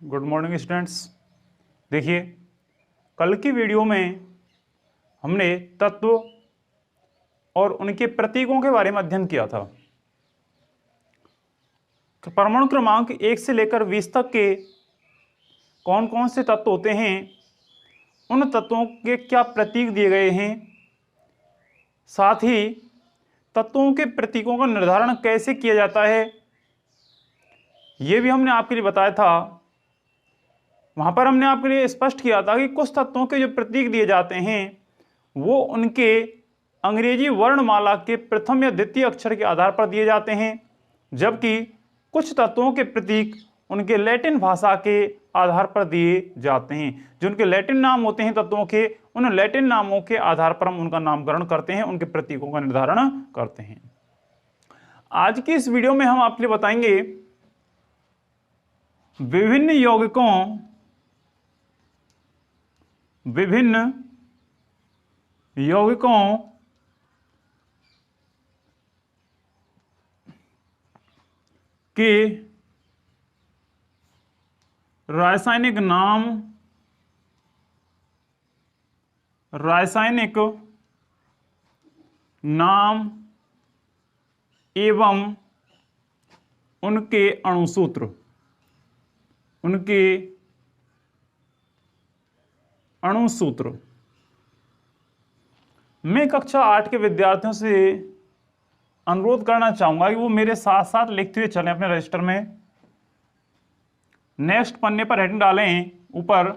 Good morning students. देखिए, कल की वीडियो में हमने तत्व और उनके प्रतीकों के बारे में अध्ययन किया था। परमाणु क्रमांक 1 से लेकर 20 तक के कौन कौन से तत्व होते हैं, उन तत्वों के क्या प्रतीक दिए गए हैं, साथ ही तत्वों के प्रतीकों का निर्धारण कैसे किया जाता है, यह भी हमने आपके लिए बताया था। वहां पर हमने आपके लिए स्पष्ट किया था कि कुछ तत्वों के जो प्रतीक दिए जाते हैं वो उनके अंग्रेजी वर्णमाला के प्रथम या द्वितीय अक्षर के आधार पर दिए जाते हैं, जबकि कुछ तत्वों के प्रतीक उनके लैटिन भाषा के आधार पर दिए जाते हैं। जो उनके लैटिन नाम होते हैं तत्वों के, उन लैटिन नामों के आधार पर हम उनका नामकरण करते हैं, उनके प्रतीकों का निर्धारण करते हैं। आज की इस वीडियो में हम आपके लिए बताएंगे विभिन्न यौगिकों के रासायनिक नाम एवं उनके अणुसूत्र मैं कक्षा 8 के विद्यार्थियों से अनुरोध करना चाहूंगा कि वो मेरे साथ साथ लिखते हुए चलें अपने रजिस्टर में। नेक्स्ट पन्ने पर हेडिंग डालें ऊपर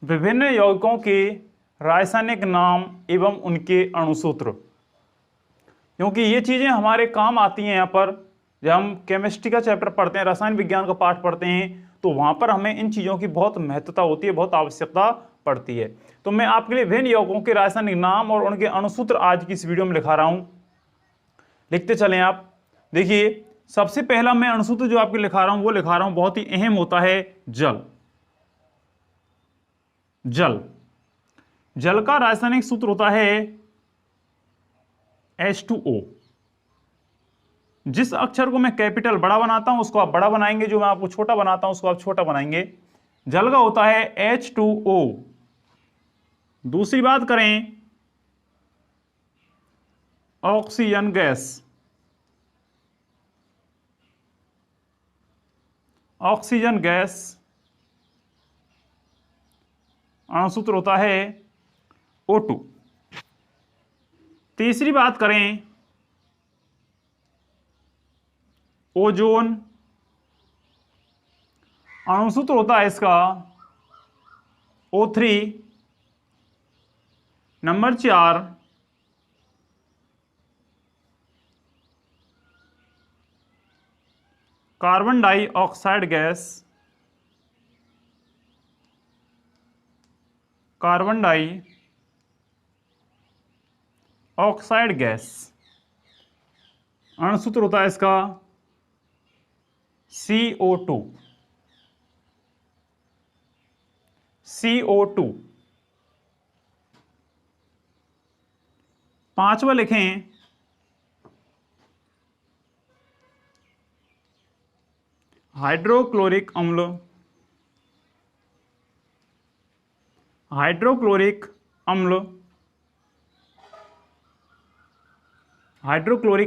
विभिन्न यौगिकों के रासायनिक नाम एवं उनके अणुसूत्र, क्योंकि ये चीजें हमारे काम आती हैं। यहाँ पर जब हम केमिस्ट्री का चैप्टर पढ़ते हैं, रसायन विज्ञान का पाठ पढ़ते हैं, तो वहां पर हमें इन चीजों की बहुत महत्वता होती है, बहुत आवश्यकता पड़ती है। तो मैं आपके लिए विभिन्न यौगिकों के रासायनिक नाम और उनके अणुसूत्र आज की इस वीडियो में लिखा रहा हूं। लिखते चलें आप। देखिए, सबसे पहला मैं अणुसूत्र जो आपके लिखा रहा हूं वो लिखा रहा हूं, बहुत ही अहम होता है जल। जल का रासायनिक सूत्र होता है H2O। जिस अक्षर को मैं कैपिटल बड़ा बनाता हूं उसको आप बड़ा बनाएंगे, जो मैं आपको छोटा बनाता हूं उसको आप छोटा बनाएंगे। जल का होता है H2O। दूसरी बात करें ऑक्सीजन गैस। ऑक्सीजन गैस अणुसूत्र होता है O2। तीसरी बात करें ओजोन। अणुसूत्र होता है इसका O3। Number 4 carbon dioxide gas. Carbon dioxide gas अणुसूत्र होता है इसका CO2। CO2। पांचवा लिखें हाइड्रोक्लोरिक अम्ल। हाइड्रोक्लोरिक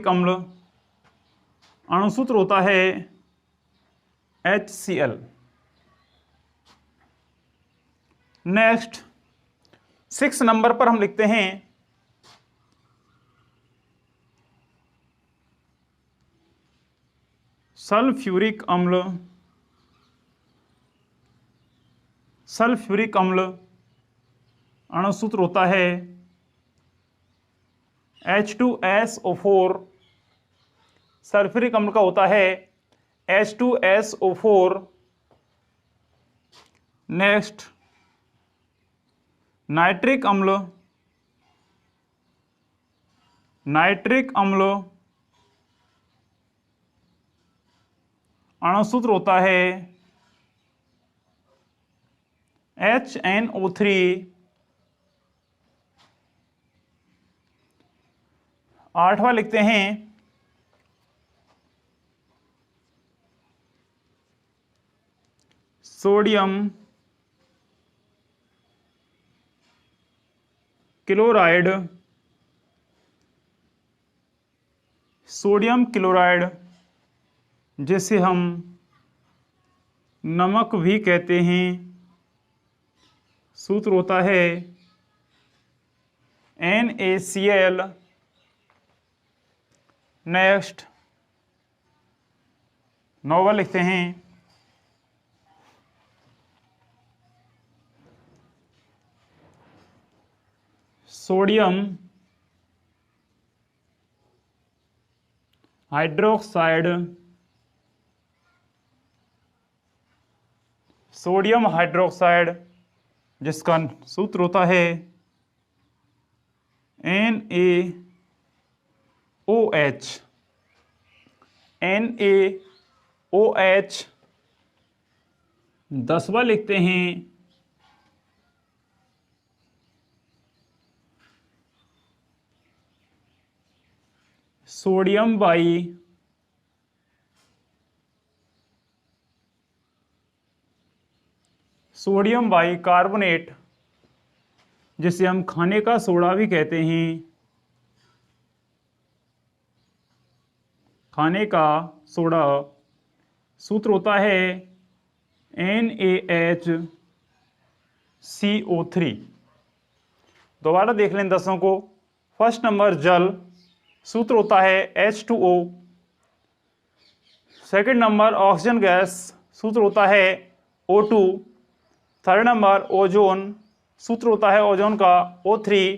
अम्ल अणुसूत्र होता है HCl। नेक्स्ट 6 नंबर पर हम लिखते हैं सल्फ्यूरिक अम्ल। सल्फ्यूरिक अम्ल अणुसूत्र होता है H2SO4। सल्फ्यूरिक अम्ल का होता है H2SO4। नेक्स्ट नाइट्रिक अम्ल। अणुसूत्र होता है HNO3। आठवां लिखते हैं सोडियम क्लोराइड, सोडियम क्लोराइड जिसे हम नमक भी कहते हैं, सूत्र होता है NaCl। नेक्स्ट नौवा लिखते हैं सोडियम हाइड्रोक्साइड, सोडियम हाइड्रोक्साइड जिसका सूत्र होता है NaOH। NaOH। 10वां लिखते हैं सोडियम बाई कार्बोनेट जिसे हम खाने का सोडा भी कहते हैं, खाने का सोडा। सूत्र होता है NaHCO3। दोबारा देख लें 10 को। फर्स्ट नंबर जल, सूत्र होता है H2O। Second number oxygen gas, सूत्र होता है O2। थर्ड नंबर ओजोन, सूत्र होता है ओजोन का O3।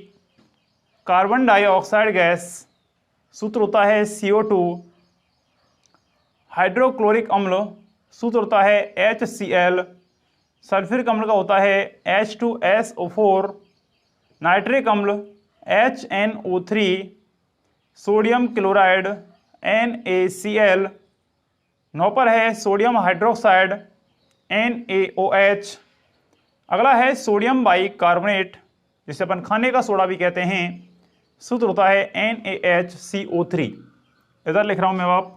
कार्बन डाइऑक्साइड गैस, सूत्र होता है CO2। हाइड्रोक्लोरिक अम्ल, सूत्र होता है HCl। सल्फ्यूरिक अम्ल का होता है H2SO4। नाइट्रिक अम्ल HNO3। Sodium chloride NaCl। 9 पर है सोडियम हाइड्रोक्साइड NaOH। अगला है सोडियम बाई कार्बोनेट जिसे अपन खाने का सोडा भी कहते हैं, सूत्र होता है NaHCO3। इधर लिख रहा हूं मैं आप,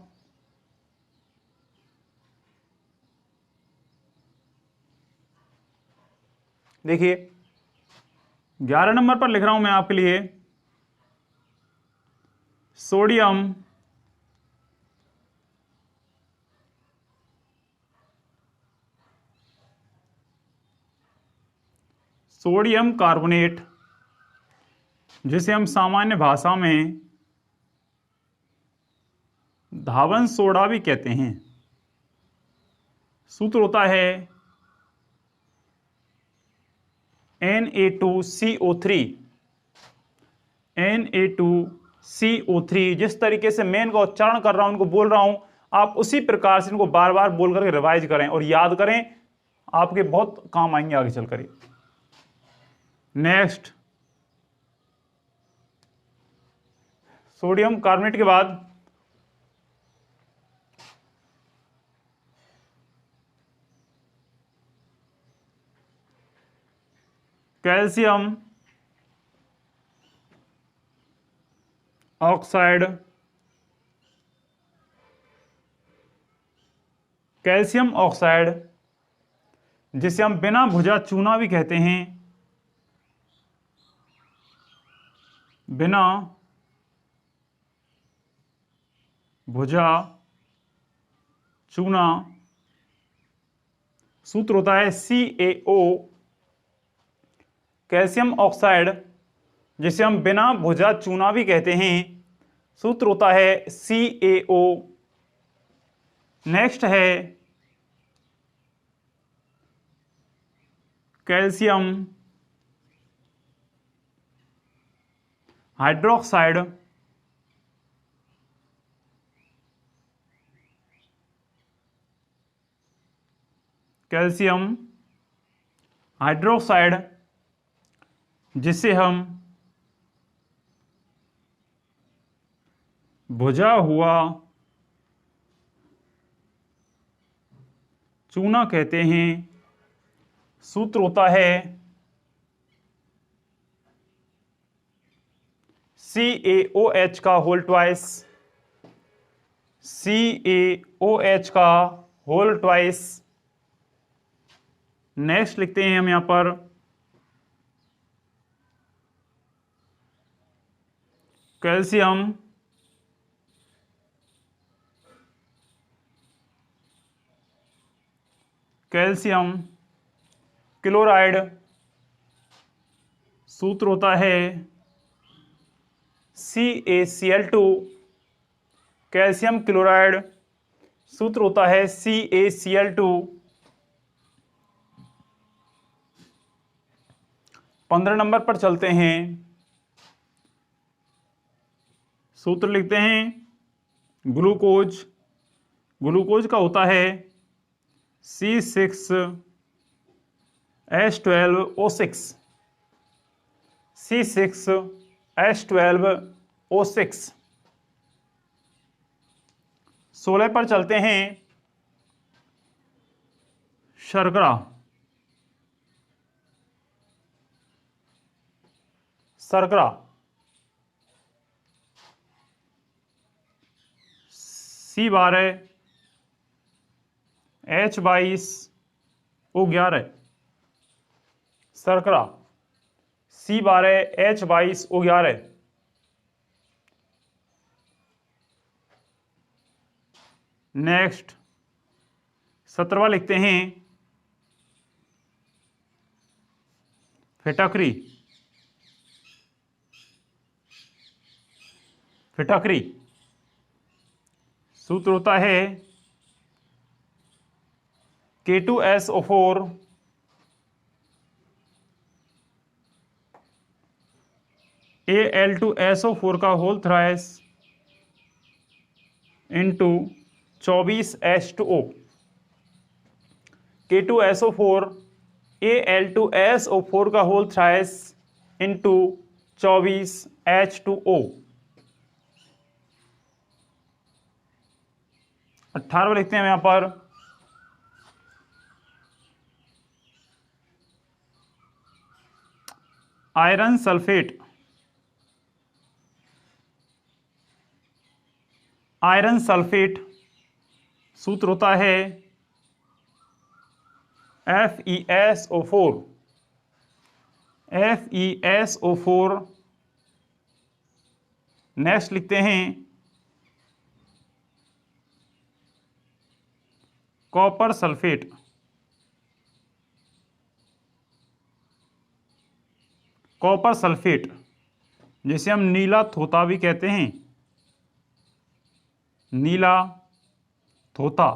देखिए 11 नंबर पर लिख रहा हूं मैं आपके लिए सोडियम कार्बोनेट जिसे हम सामान्य भाषा में धावन सोडा भी कहते हैं। सूत्र होता है Na2CO3। Na2CO3। जिस तरीके से मैं इनका उच्चारण कर रहा हूं, इनको बोल रहा हूं, आप उसी प्रकार से इनको बार बार बोल करके रिवाइज करें और याद करें, आपके बहुत काम आएंगे आगे चलकर। नेक्स्ट सोडियम कार्बोनेट के बाद कैल्शियम ऑक्साइड, कैल्शियम ऑक्साइड जिसे हम बिना भुजा चूना भी कहते हैं, बिना भुजा चूना। सूत्र होता है CaO। कैल्शियम ऑक्साइड जिसे हम बिना भुजा चूना भी कहते हैं, सूत्र होता है CaO। नेक्स्ट है कैल्शियम हाइड्रोक्साइड, कैल्शियम हाइड्रोक्साइड जिसे हम भुजा हुआ चूना कहते हैं। सूत्र होता है CaOH का होल ट्वाइस, CaOH का होल ट्वाइस। नेक्स्ट लिखते हैं हम यहाँ पर कैल्शियम क्लोराइड, सूत्र होता है CaCl2। कैल्शियम क्लोराइड सूत्र होता है CaCl2। 15 नंबर पर चलते हैं। सूत्र लिखते हैं ग्लूकोज। ग्लूकोज का होता है C6H12O6। C6H12O6। 16 पर चलते हैं शर्करा। शर्करा C12H22O11। शर्करा C12H22O11। नेक्स्ट 17वां लिखते हैं फिटकरी। फिटकरी सूत्र होता है K2SO4 Al2SO4 का whole thrice into 24H2O। K2SO4 Al2SO4 का होल थ्राइस इंटू 24H2O। 18वां लिखते हैं यहाँ पर आयरन सल्फेट। आयरन सल्फेट सूत्र होता है FeSO4। FeSO4। नेक्स्ट लिखते हैं कॉपर सल्फेट। कॉपर सल्फेट जिसे हम नीला थोता भी कहते हैं। नीला थोता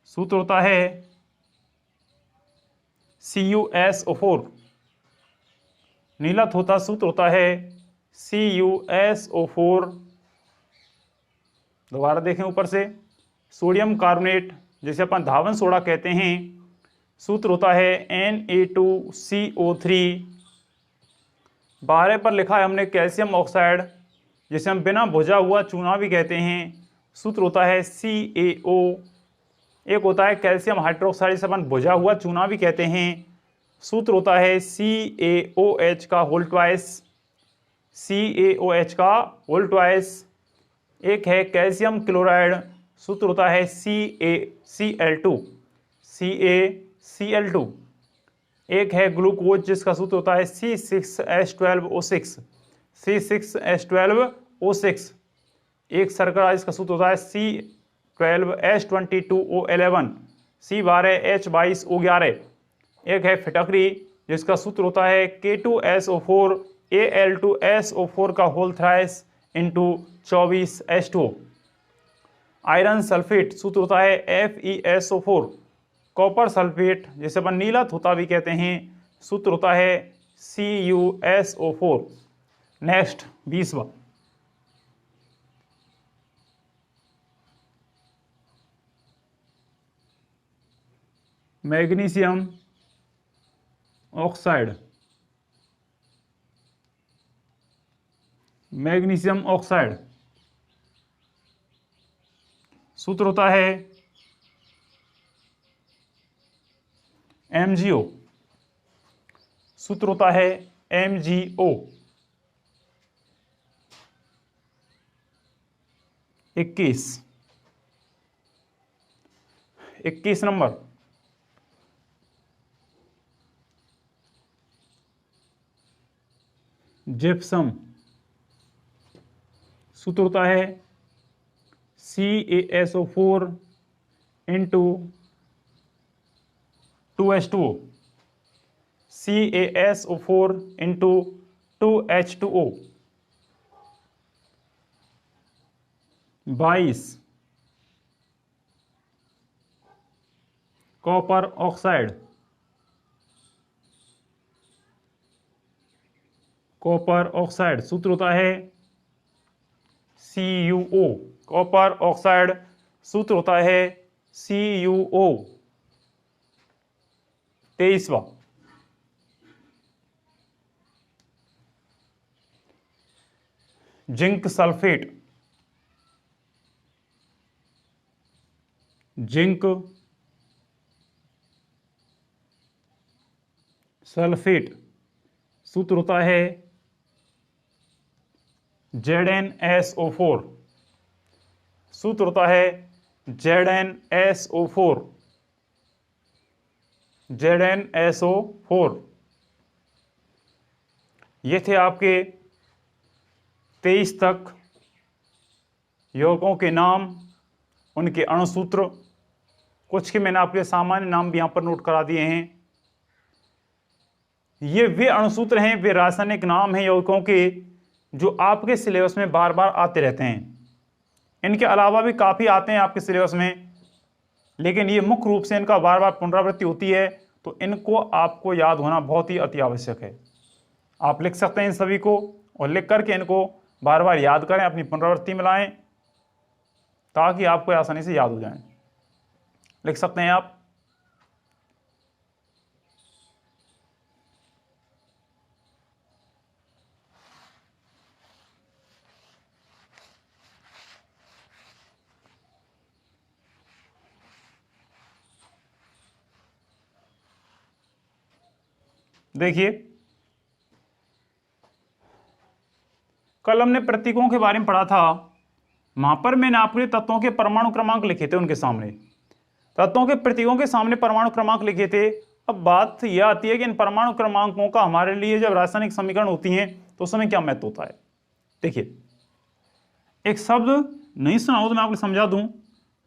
सूत्र होता है CuSO4। नीला थोता सूत्र होता है CuSO4। दोबारा देखें ऊपर से, सोडियम कार्बोनेट जिसे अपन धावन सोडा कहते हैं, सूत्र होता है Na2CO3। 12 पर लिखा है हमने कैल्शियम ऑक्साइड जिसे हम बिना भुजा हुआ चूना भी कहते हैं, सूत्र होता है CaO। एक होता है कैल्शियम हाइड्रोक्साइड जिसे अपन भुजा हुआ चूना भी कहते हैं, सूत्र होता है CaOH का होल ट्वाइस। CaOH का होल ट्वाइस। एक है कैल्शियम क्लोराइड, सूत्र होता है CaCl2। CaCl2। एक है ग्लूकोज जिसका सूत्र होता है C6H12O6। C6H12O6। एक शर्करा जिसका सूत्र होता है C12H22O11। C12H22O11। एक है फिटकरी जिसका सूत्र होता है K2SO4 Al2SO4 का whole thrice into 24H2O। Iron sulphate सूत्र होता है FeSO4। कॉपर सल्फेट जिसे अपन नीला थोता भी कहते हैं, सूत्र होता है CuSO4। नेक्स्ट 20वां मैग्नीशियम ऑक्साइड। मैग्नीशियम ऑक्साइड सूत्र होता है MgO। सूत्र होता है MgO। 21 नंबर जिप्सम सूत्र होता है CaSO4 into 2H2O, CaSO4 into 2H2O 22 copper oxide, copper oxide सूत्र होता है CuO, कॉपर ऑक्साइड सूत्र होता है CuO 23वां। जिंक सल्फेट, जिंक सल्फेट सूत्र होता है ZnSO4, सूत्र होता है ZnSO4, ZnSO4। ये थे आपके 23 तक यौगिकों के नाम, उनके अणुसूत्र। कुछ के मैंने आपके सामान्य नाम भी यहां पर नोट करा दिए हैं। ये वे अणुसूत्र हैं, वे रासायनिक नाम हैं यौगिकों के जो आपके सिलेबस में बार बार आते रहते हैं। इनके अलावा भी काफ़ी आते हैं आपके सिलेबस में, लेकिन ये मुख्य रूप से इनका बार बार पुनरावृत्ति होती है, तो इनको आपको याद होना बहुत ही अति आवश्यक है। आप लिख सकते हैं इन सभी को, और लिख करके इनको बार बार याद करें, अपनी पुनरावृत्ति में लाएं, ताकि आपको आसानी से याद हो जाए। लिख सकते हैं आप। देखिए, कल हमने प्रतीकों के बारे में पढ़ा था। वहां पर मैंने आपके तत्वों के परमाणु क्रमांक लिखे थे, उनके सामने तत्वों के प्रतीकों के सामने परमाणु क्रमांक लिखे थे। अब बात यह आती है कि इन परमाणु क्रमांकों का हमारे लिए जब रासायनिक समीकरण होती हैं तो उस समय क्या महत्व होता है। देखिए, एक शब्द नहीं सुना हो तो मैं आपको समझा दूं,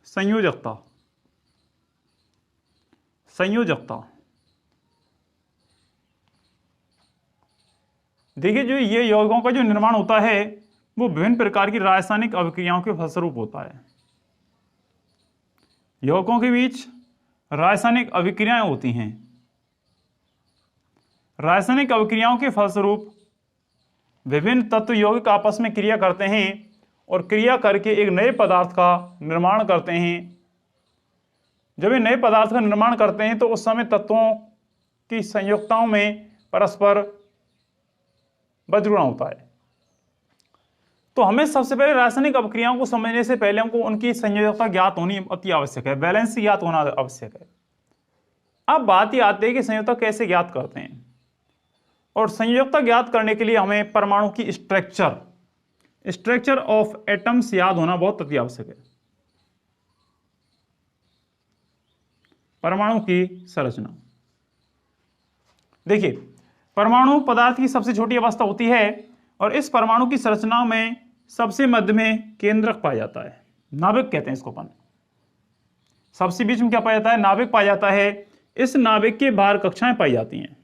संयोजकता। संयोजकता, देखिए, जो ये यौगिकों का जो निर्माण होता है वो विभिन्न प्रकार की रासायनिक अभिक्रियाओं के फलस्वरूप होता है। यौगिकों के बीच रासायनिक अभिक्रियाएं होती हैं। रासायनिक अभिक्रियाओं के फलस्वरूप विभिन्न तत्व यौगिक आपस में क्रिया करते हैं और क्रिया करके एक नए पदार्थ का निर्माण करते हैं। जब ये नए पदार्थ का निर्माण करते हैं तो उस समय तत्वों की संयुक्ताओं में परस्पर बदलुणा होता है। तो हमें सबसे पहले रासायनिक अभिक्रियाओं को समझने से पहले हमको उनकी संयोजकता ज्ञात होनी अति आवश्यक है, बैलेंस ज्ञात होना आवश्यक है। अब बात यह आती है कि संयोजकता कैसे ज्ञात करते हैं, और संयोजकता ज्ञात करने के लिए हमें परमाणु की स्ट्रक्चर ऑफ एटम्स याद होना बहुत अति आवश्यक है। परमाणु की संरचना, देखिए, परमाणु पदार्थ की सबसे छोटी अवस्था होती है और इस परमाणु की संरचना में सबसे मध्य में केंद्रक पाया जाता है, नाभिक कहते हैं इसको अपन। सबसे बीच में क्या पाया जाता है, नाभिक पाया जाता है। इस नाभिक के बाहर कक्षाएं पाई जाती हैं।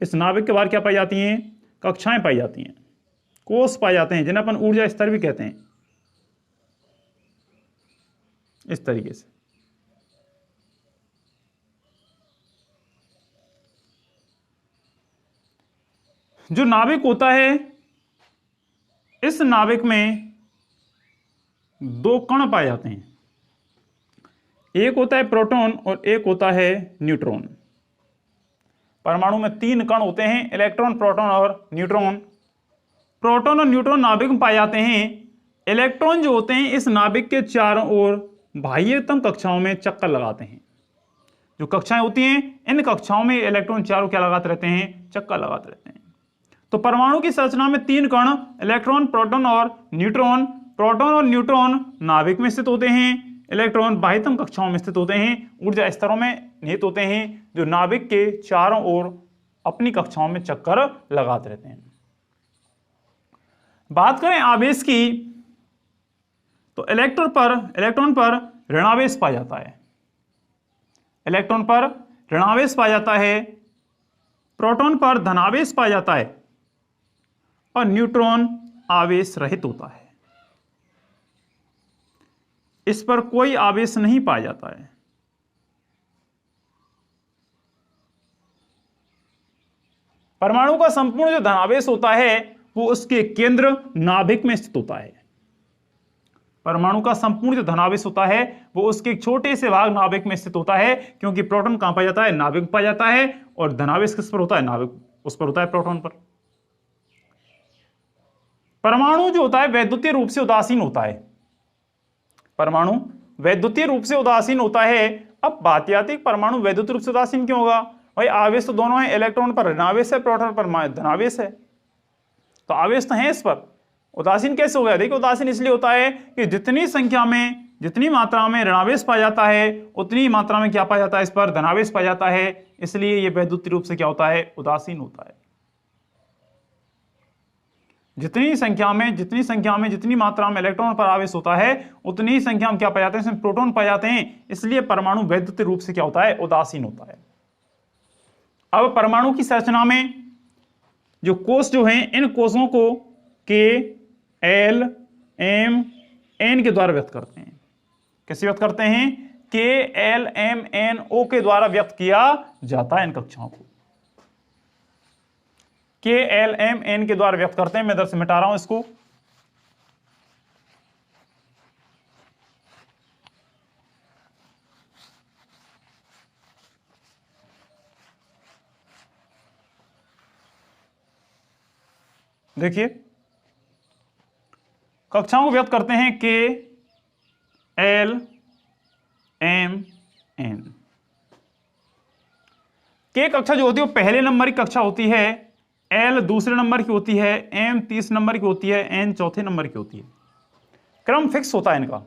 इस नाभिक के बाहर क्या पाई जाती हैं, कक्षाएं पाई जाती हैं, कोष पाए जाते हैं, जिन्हें अपन ऊर्जा स्तर भी कहते हैं। इस तरीके से जो नाभिक होता है, इस नाभिक में दो कण पाए जाते हैं। एक होता है प्रोटॉन और एक होता है न्यूट्रॉन। परमाणु में तीन कण होते हैं, इलेक्ट्रॉन, प्रोटॉन और न्यूट्रॉन। प्रोटॉन और न्यूट्रॉन नाभिक में पाए जाते हैं। इलेक्ट्रॉन जो होते हैं इस नाभिक के चारों ओर बाह्यतम कक्षाओं में चक्कर लगाते हैं। जो कक्षाएं होती हैं, इन कक्षाओं में इलेक्ट्रॉन चारों क्या लगाते रहते हैं, चक्कर लगाते रहते हैं। तो परमाणु की संरचना में तीन कण, इलेक्ट्रॉन, प्रोटॉन और न्यूट्रॉन। प्रोटॉन और न्यूट्रॉन नाभिक में स्थित होते हैं, इलेक्ट्रॉन बाह्यतम कक्षाओं में स्थित होते हैं, ऊर्जा स्तरों में निहित होते हैं, जो नाभिक के चारों ओर अपनी कक्षाओं में चक्कर लगाते रहते हैं। बात करें आवेश की, तो इलेक्ट्रॉन पर ऋणावेश पाया जाता है, इलेक्ट्रॉन पर ऋणावेश पाया जाता है, प्रोटॉन पर धनावेश पाया जाता है और न्यूट्रॉन आवेश रहित होता है, इस पर कोई आवेश नहीं पाया जाता है। परमाणु का संपूर्ण जो धनावेश होता है वो उसके केंद्र नाभिक में स्थित होता है। परमाणु का संपूर्ण जो धनावेश होता है वो उसके एक छोटे से भाग नाभिक में स्थित होता है, क्योंकि प्रोटॉन कहां पाया जाता है, नाभिक में पाया जाता है, और धनावेश किस पर होता है, नाभिक उस पर होता है, प्रोटॉन पर। परमाणु जो होता है वैद्युतीय रूप से उदासीन होता है, परमाणु वैद्युतीय रूप से उदासीन होता है। अब बात आती है परमाणु वैद्युतीय रूप से उदासीन क्यों होगा, भाई आवेश तो दोनों है, इलेक्ट्रॉन पर ऋणावेश है, प्रोटॉन पर धनावेश है, तो आवेश तो है इस पर, उदासीन कैसे हो गया। देखिए उदासीन इसलिए होता है कि जितनी मात्रा में ऋणावेश पाया जाता है उतनी मात्रा में क्या पाया जाता है, इस पर धनावेश पाया जाता है, इसलिए यह वैद्युतीय रूप से क्या होता है, उदासीन होता है। जितनी मात्रा में इलेक्ट्रॉन पर आवेश होता है उतनी ही संख्या में क्या पाए जाते हैं, इसमें प्रोटॉन पाए जाते हैं, इसलिए परमाणु वैद्युतीय रूप से क्या होता है, उदासीन होता है। अब परमाणु की संरचना में जो कोष जो हैं, इन कोषों को K, L, M, N के द्वारा व्यक्त करते हैं। कैसे व्यक्त करते हैं, K, L, M, N, O के द्वारा व्यक्त किया जाता है इन कक्षाओं को, K, L, M, N के द्वारा व्यक्त करते हैं। मैं इधर से मिटा रहा हूं इसको। देखिए कक्षाओं को व्यक्त करते हैं K, L, M, N। K कक्षा जो होती है वो पहले नंबर की कक्षा होती है, L दूसरे नंबर की होती है, M तीसरे नंबर की होती है, N चौथे नंबर की होती है। क्रम फिक्स होता है इनका।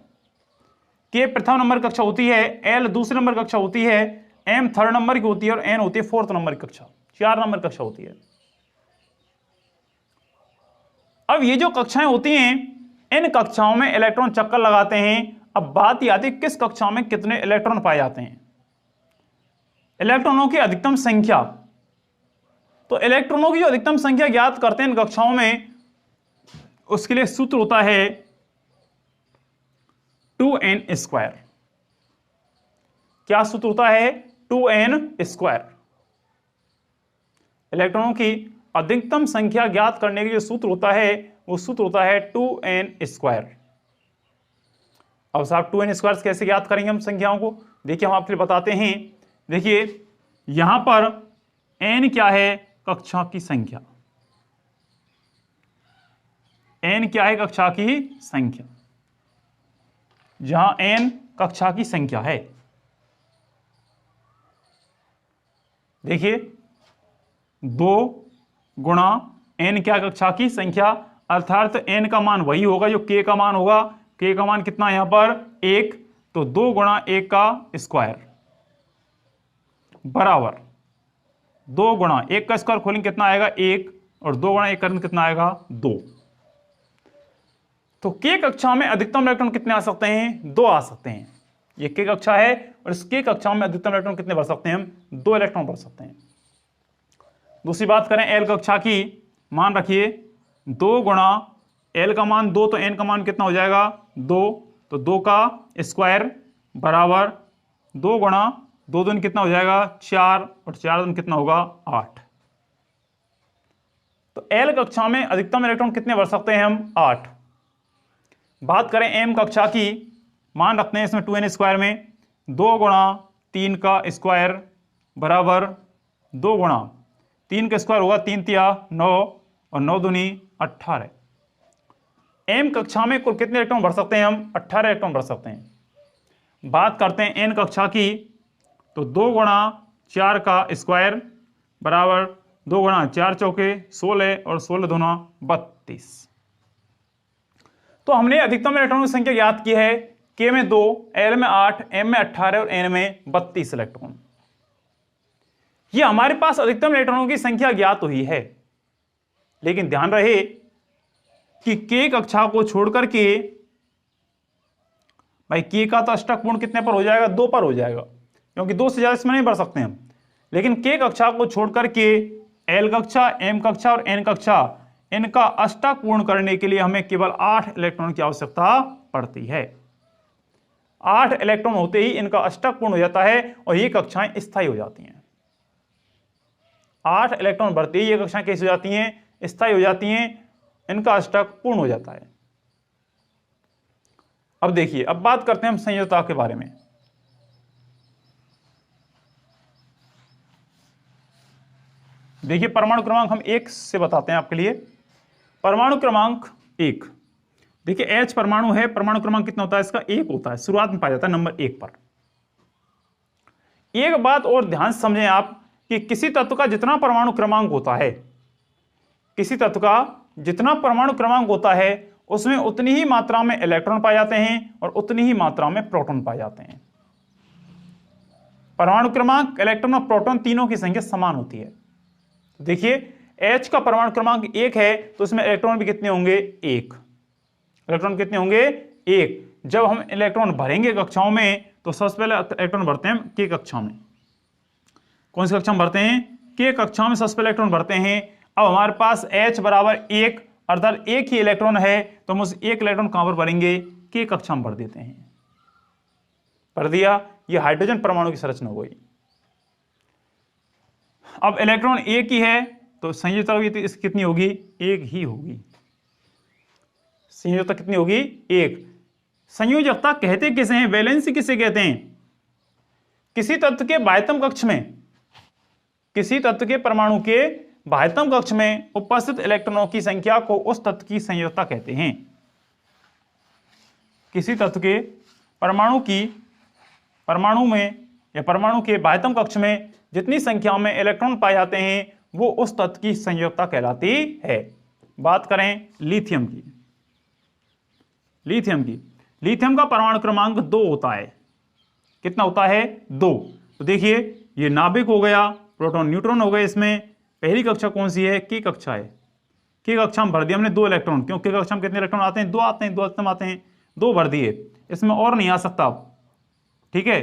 K प्रथम नंबर कक्षा होती है, L दूसरे नंबर कक्षा होती है, M थर्ड नंबर की होती है और N होती है फोर्थ नंबर की कक्षा, 4 नंबर कक्षा होती है। अब ये जो कक्षाएं होती हैं इन कक्षाओं में इलेक्ट्रॉन चक्कर लगाते हैं। अब बात यह आती है किस कक्षा में कितने इलेक्ट्रॉन पाए जाते हैं, इलेक्ट्रॉनों की अधिकतम संख्या। तो इलेक्ट्रॉनों की जो अधिकतम संख्या ज्ञात करते हैं इन कक्षाओं में, उसके लिए सूत्र होता है 2n²। क्या सूत्र होता है, 2n²। इलेक्ट्रॉनों की अधिकतम संख्या ज्ञात करने के जो सूत्र होता है वो सूत्र होता है 2n²। अब साहब 2n² कैसे ज्ञात करेंगे हम संख्याओं को, देखिए हम आपके लिए बताते हैं। देखिए यहां पर n क्या है, कक्षा की संख्या, n क्या है, कक्षा की संख्या। जहां n कक्षा की संख्या है, देखिए 2 गुणा n क्या कक्षा की संख्या, अर्थात n का मान वही होगा जो k का मान होगा। k का मान कितना है यहां पर 1, तो 2 गुणा 1 का स्क्वायर बराबर 2 गुणा 1 का स्क्वायर खोलेंगे कितना आएगा 1, और 2 गुणा 1 करेंगे कितना आएगा 2। तो k कक्षा में अधिकतम इलेक्ट्रॉन कितने आ सकते हैं, 2 आ सकते हैं। ये k कक्षा है और इस k कक्षा में अधिकतम इलेक्ट्रॉन कितने भर सकते हैं हम, 2 इलेक्ट्रॉन भर सकते हैं। दूसरी बात करें L कक्षा की, मान रखिए 2 गुणा L का मान 2, तो N का मान कितना हो जाएगा 2, तो 2 का स्क्वायर बराबर 2 गुणा 2 दूनी कितना हो जाएगा 4, और 4 दूनी कितना होगा 8। तो L कक्षा में अधिकतम इलेक्ट्रॉन कितने भर सकते हैं हम, 8। बात करें M कक्षा की, मान रखते हैं इसमें 2n² में 2 गुणा 3 का स्क्वायर बराबर 2 गुणा 3 का स्क्वायर होगा 3 तिया 9, और 9 दूनी 18। M कक्षा में कुल कितने इलेक्ट्रॉन भर सकते हैं हम, 18 इलेक्ट्रॉन भर सकते हैं। बात करते हैं N कक्षा की, तो 2 गुणा 4 का स्क्वायर बराबर 2 गुणा 4 चौके 16, और 16 दूना 32। तो हमने अधिकतम इलेक्ट्रॉन की संख्या ज्ञात की है, K में 2, L में 8, M में 18 और N में 32 इलेक्ट्रॉन। ये हमारे पास अधिकतम इलेक्ट्रॉनों की संख्या ज्ञात हुई है, लेकिन ध्यान रहे कि k कक्षा को छोड़ करके, भाई k का तो अष्टक पूर्ण कितने पर हो जाएगा, 2 पर हो जाएगा, क्योंकि 2 से ज्यादा इसमें नहीं बढ़ सकते हम। लेकिन k कक्षा को छोड़ करके l कक्षा, m कक्षा और n कक्षा, इनका अष्टक पूर्ण करने के लिए हमें केवल 8 इलेक्ट्रॉन की आवश्यकता पड़ती है। 8 इलेक्ट्रॉन होते ही इनका अष्टक पूर्ण हो जाता है और ये कक्षाएं स्थायी हो जाती हैं। 8 इलेक्ट्रॉन बढ़ते ही ये कक्षाएं कैसी हो जाती हैं, स्थायी हो जाती हैं, इनका अष्टक पूर्ण हो जाता है। अब देखिए, अब बात करते हैं हम संयोजकता के बारे में। देखिए, परमाणु क्रमांक हम 1 से बताते हैं आपके लिए। परमाणु क्रमांक 1, देखिए H परमाणु है, परमाणु क्रमांक कितना होता है इसका, 1 होता है, शुरुआत में पाया जाता है नंबर 1 पर। एक बात और ध्यान से समझें आप कि किसी तत्व का जितना परमाणु क्रमांक होता है, किसी तत्व का जितना परमाणु क्रमांक होता है उसमें उतनी ही मात्रा में इलेक्ट्रॉन पाए जाते हैं और उतनी ही मात्रा में प्रोटॉन पाए जाते हैं। परमाणु क्रमांक, इलेक्ट्रॉन और प्रोटॉन तीनों की संख्या समान होती है। देखिए H का परमाणु क्रमांक 1 है तो इसमें इलेक्ट्रॉन भी कितने होंगे, 1। इलेक्ट्रॉन कितने होंगे, 1। जब हम इलेक्ट्रॉन भरेंगे कक्षाओं में तो सबसे पहले इलेक्ट्रॉन भरते हैं k कक्षा में। कौन सी कक्षा में भरते हैं, k कक्षा में सबसे पहले इलेक्ट्रॉन भरते हैं। अब हमारे पास H बराबर 1 अर्थात 1 ही इलेक्ट्रॉन है तो हम उस 1 इलेक्ट्रॉन कहां पर भरेंगे, k कक्षा में भर देते हैं। भर दिया, ये हाइड्रोजन परमाणु की संरचना हो गई। अब इलेक्ट्रॉन 1 ही है तो संयोजकता भी इसकी कितनी होगी, 1 ही होगी। संयोजकता कितनी होगी, 1। संयोजकता कहते किसे हैं, वैलेंसी किसे कहते हैं, किसी तत्व के बाह्यतम कक्ष में, किसी तत्व के परमाणु के बाह्यतम कक्ष में उपस्थित इलेक्ट्रॉनों की संख्या को उस तत्व की संयोजकता कहते हैं। किसी तत्व के परमाणु में या परमाणु के बाह्यतम कक्ष में जितनी संख्या में इलेक्ट्रॉन पाए जाते हैं वो उस तत्व की संयोजकता कहलाती है। बात करें लिथियम की, लिथियम का परमाणु क्रमांक 2 होता है। कितना होता है, 2। तो देखिए ये नाभिक हो गया, प्रोटॉन न्यूट्रॉन हो गए। इसमें पहली कक्षा कौन सी है, k कक्षा है। k कक्षा में भर दिया हमने 2 इलेक्ट्रॉन, क्योंकि k कक्षा में कितने इलेक्ट्रॉन आते हैं, 2 आते हैं, 2 अधिकतम आते हैं, 2 भर दिए। इसमें और नहीं आ सकता, ठीक है।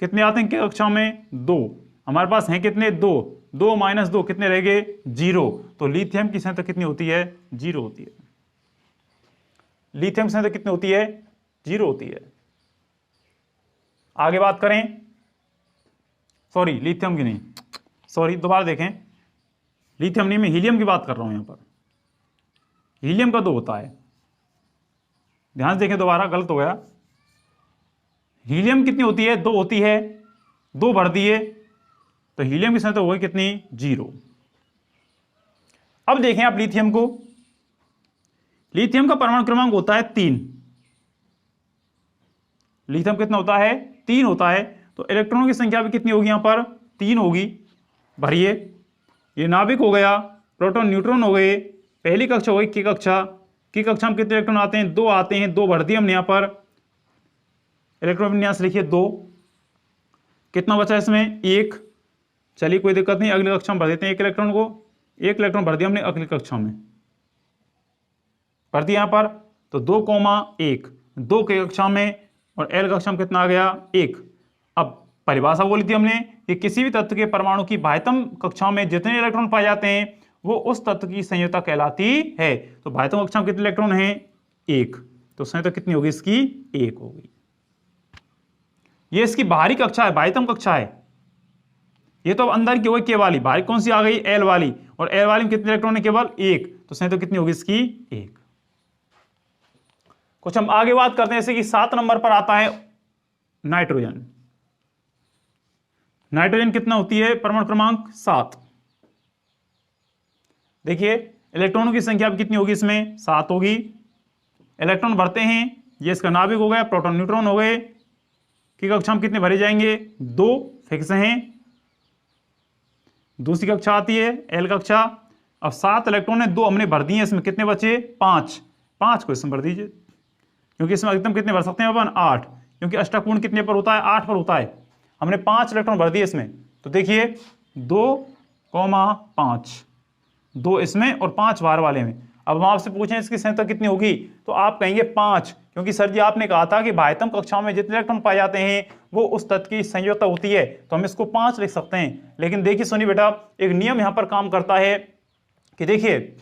कितने आते हैं k कक्षा में, 2। हमारे पास हैं कितने, 2, 2 माइनस 2 कितने रह गए, 0। तो लिथियम की संख्या कितनी होती है, 0 होती है। लिथियम की संख्या कितनी होती है, 0 होती है। आगे बात करें, सॉरी लिथियम की नहीं, सॉरी दोबारा देखें, लिथियम नहीं, मैं हीलियम की बात कर रहा हूं। यहां पर हीलियम का 2 होता है, ध्यान से देखें, दोबारा गलत हो गया। हीलियम कितनी होती है, 2 होती है, 2 भर दिए तो हीलियम की संख्या हो गई कितनी, 0। अब देखें आप लिथियम को, लिथियम का परमाणु क्रमांक होता है 3। लिथियम कितना होता है, 3 होता है। तो इलेक्ट्रॉनों की संख्या भी कितनी होगी, यहां पर 3 होगी। भरिए, ये नाभिक हो गया, प्रोटॉन न्यूट्रॉन हो गए, पहली कक्षा हो गई k कक्षा। k कक्षा में कितने इलेक्ट्रॉन आते हैं, 2 आते हैं, 2 भर दिए हमने यहां पर। इलेक्ट्रॉन विन्यास लिखिए 2। कितना बचा इसमें, 1। चलिए कोई दिक्कत नहीं, अगली कक्षा में भर देते हैं 1 इलेक्ट्रॉन को। 1 इलेक्ट्रॉन भर दिया हमने अगली कक्षा में, भर दिया यहां पर। तो 2,1, 2 k कक्षा में और l कक्षा में कितना आ गया, 1। अब परिभाषा बोली थी हमने कि किसी भी तत्व के परमाणु की बाह्यतम कक्षा में जितने इलेक्ट्रॉन पाए जाते हैं वो उस तत्व की संयोजकता कहलाती है। तो बाह्यतम कक्षा में कितने इलेक्ट्रॉन हैं, 1। तो संयोजकता कितनी होगी इसकी, 1 होगी। ये इसकी बाहरी कक्षा है, बाह्यतम कक्षा है। ये तो अंदर की हो गई k वाली, बाहरी कौन सी आ गई, l वाली, और l वाली में कितने इलेक्ट्रॉन है, केवल 1। तो संयोजकता कितनी होगी इसकी, 1। कुछ हम आगे बात करते हैं, जैसे कि 7 नंबर पर आता है नाइट्रोजन। नाइट्रोजन कितना होती है, परमाणु क्रमांक 7। देखिए इलेक्ट्रॉनों की संख्या भी कितनी होगी, इसमें 7 होगी। इलेक्ट्रॉन भरते हैं, ये इसका नाभिक हो गया, प्रोटॉन न्यूट्रॉन हो गए। की कक्षा में कितने भरे जाएंगे, 2 फिक्स हैं। दूसरी कक्षा आती है एल कक्षा। अब 7 इलेक्ट्रॉन है, 2 हमने भर दिए, इसमें कितने बचे, 5 को इसमें भर दीजिए, क्योंकि इसमें अधिकतम कितने भर सकते हैं अपन, 8, क्योंकि अष्टक पूर्ण कितने पर होता है, 8 पर होता है। हमने 5 इलेक्ट्रॉन भर दिए इसमें। तो देखिए 2,5, 2 इसमें और 5 बाहर वाले में। अब हम आपसे पूछें इसकी संख्या कितनी होगी, तो आप कहेंगे 5, क्योंकि सर जी आपने कहा था कि बाह्यतम कक्षाओं में जितने इलेक्ट्रॉन पाए जाते हैं वो उस तत्व की संयोजकता होती है, तो हम इसको 5 लिख सकते हैं। लेकिन देखिए सुनिए बेटा, एक नियम यहां पर काम करता है कि देखिए,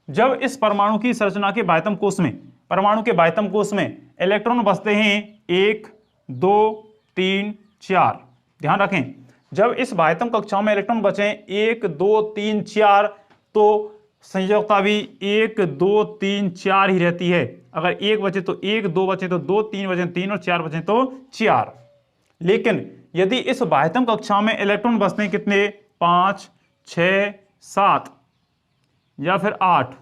जब इस परमाणु की संरचना के बाह्यतम कोश में, परमाणु के बाह्यतम कोश में इलेक्ट्रॉन बसते हैं 1, 2, 3, 4, ध्यान रखें, जब इस बाह्यतम कक्षाओं में इलेक्ट्रॉन बचे 1, 2, 3, 4, तो संयोजकता भी 1, 2, 3, 4 ही रहती है। अगर 1 बचे तो 1, 2 बचे तो 2, 3 बचे 3 और 4 बचे तो 4। लेकिन यदि इस बाह्यतम कक्षा में इलेक्ट्रॉन बसते हैं कितने, 5, 6, 7 या फिर 8,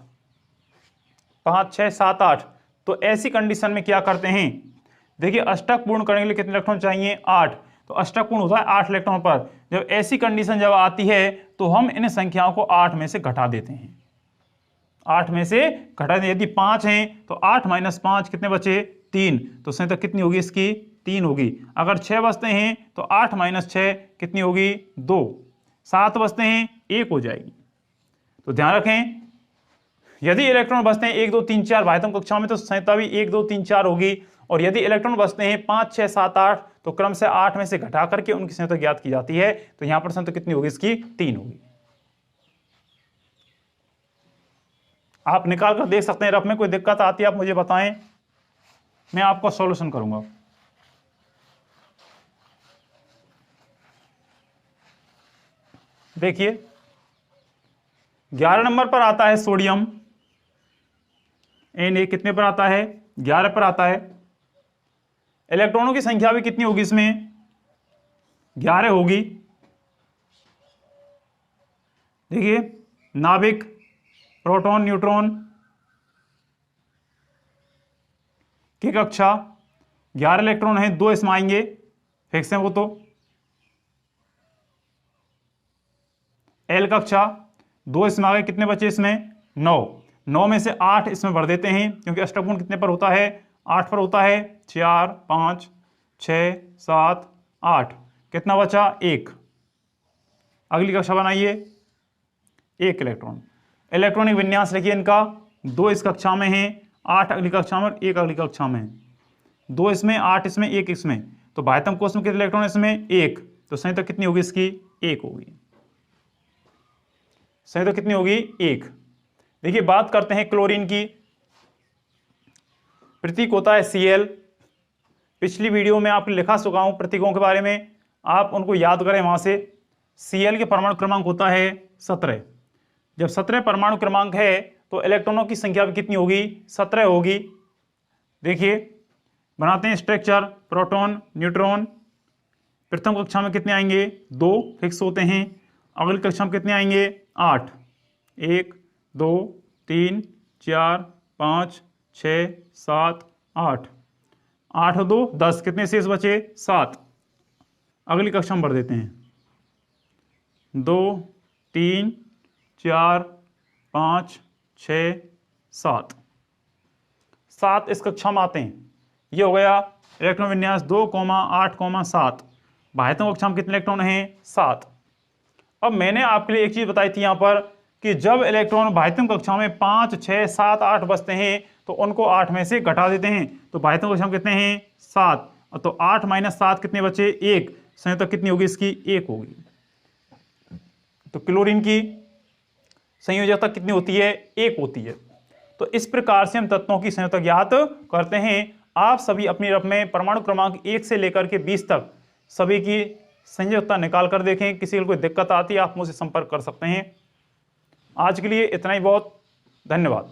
5, 6, 7, 8, तो ऐसी कंडीशन में क्या करते हैं, देखिए अष्टक पूर्ण करने के लिए कितने इलेक्ट्रॉन चाहिए, 8, तो अष्टक पूर्ण होता है 8 इलेक्ट्रॉन पर। जब ऐसी कंडीशन जब आती है तो हम इन संख्याओं को 8 में से घटा देते हैं, 8 में से घटा दें। यदि 5 हैं तो 8 - 5 कितने बचे, 3, तो संख्या कितनी होगी इसकी, 3 होगी। अगर 6 बचते हैं तो 8 - 6 कितनी होगी, 2, 7 बचते हैं 1 हो जाएगी। तो ध्यान रखें, यदि इलेक्ट्रॉन बचते हैं 1, 2, 3, 4 बाह्यतम कक्षाओं में तो संख्या भी 1, 2, 3, 4 होगी, और यदि इलेक्ट्रॉन बचते हैं 5, 6, 7, 8 तो क्रम से 8 में से घटा करके उनकी संख्या ज्ञात की जाती है। तो यहां पर संख्या कितनी होगी इसकी, 3 होगी। आप निकाल कर देख सकते हैं, रफ में कोई दिक्कत आती है आप मुझे बताएं, मैं आपका सॉल्यूशन करूंगा। देखिए 11 नंबर पर आता है सोडियम Na, कितने पर आता है, 11 पर आता है। इलेक्ट्रॉनों की संख्या भी कितनी होगी इसमें, 11 होगी। देखिए नाभिक, प्रोटॉन, न्यूट्रॉन की कक्षा 11 इलेक्ट्रॉन है, 2 इसमें आएंगे, फिक्स है वो तो। एल कक्षा 2 इसमें आ गए, कितने बचे इसमें, 9 में से 8 इसमें भर देते हैं, क्योंकि अष्टक कितने पर होता है, 8 पर होता है, 4, 5, 6, 7, 8, कितना बचा, 1। अगली कक्षा बनाइए, 1 इलेक्ट्रॉन। इलेक्ट्रॉनिक विन्यास लिखिए इनका, 2 इस कक्षा में है, 8 अगली कक्षा में और 1 अगली कक्षा में है। 2 इसमें, 8 इसमें, 1 इसमें, तो बाह्यतम कोश में कितने इलेक्ट्रॉन इसमें, 1, तो संख्या कितनी होगी इसकी, 1 होगी। संख्या कितनी होगी, 1। देखिए बात करते हैं क्लोरीन की, प्रतीक होता है Cl। पिछली वीडियो में आपने लिखा चुका हूं प्रतीकों के बारे में, आप उनको याद करें वहां से। Cl के परमाणु क्रमांक होता है 17। जब 17 परमाणु क्रमांक है तो इलेक्ट्रॉनों की संख्या भी कितनी होगी, 17 होगी। देखिए बनाते हैं स्ट्रक्चर, प्रोटॉन, न्यूट्रॉन, प्रथम कक्षा में कितने आएंगे, 2 फिक्स होते हैं। अगली कक्षा में कितने आएंगे, 8, 1, 2, 3, 4, 5, 6, 7, 8, 8 और 2 10, कितने शेष बचे, 7। अगली कक्षा में भर देते हैं, 2, 3, 4, 5, 6, 7, 7 इस कक्षा में आते हैं। ये हो गया इलेक्ट्रॉन विन्यास 2, 8, 7। बाह्यतम कक्षा में कितने इलेक्ट्रॉन हैं, 7। अब मैंने आपके लिए एक चीज बताई थी यहां पर कि जब इलेक्ट्रॉन बाह्यतम कक्षा में 5, 6, 7, 8 बचते हैं तो उनको 8 में से घटा देते हैं। तो बाह्यतम कक्षा में कितने हैं, 7, तो 8 - 7 कितने बचे, 1। संख्या कितनी होगी इसकी, 1 होगी। तो क्लोरीन की संयोजकता कितनी होती है, 1 होती है। तो इस प्रकार से हम तत्वों की संयोजकता ज्ञात करते हैं। आप सभी अपनी रफ में परमाणु क्रमांक 1 से लेकर के 20 तक सभी की संयोजकता निकाल कर देखें। किसी को कोई दिक्कत आती है आप मुझसे संपर्क कर सकते हैं। आज के लिए इतना ही बहुत, धन्यवाद।